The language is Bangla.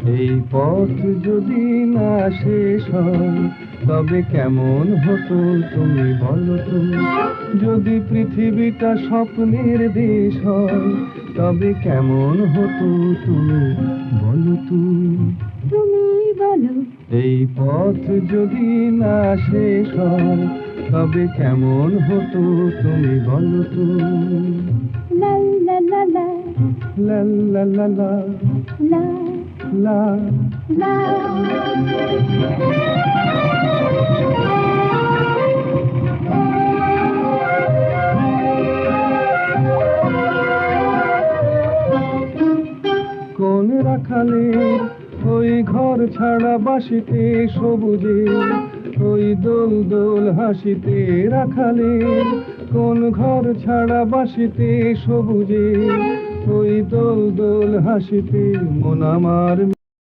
এই পথ যদি না শেষ হয় তবে কেমন হতো তুমি বলো তো। যদি পৃথিবীটা স্বপ্নের দেশ হয় তবে কেমন হতো তুমি বলো তো। তুমি বলো। এই পথ যদি না শেষ হয় তবে কেমন হতো তুমি বলো তো। লা লা লা লা লা লা লা লা লা লা। লা। কোন রাখালে ওই ঘর ছাড়া বাসিতে সবুজে, ওই দোল দোল হাসিতে রাখালে কোন ঘর ছাড়া বাসিতে সবুজে, ওই দোল দোল হাসিতে মন আমার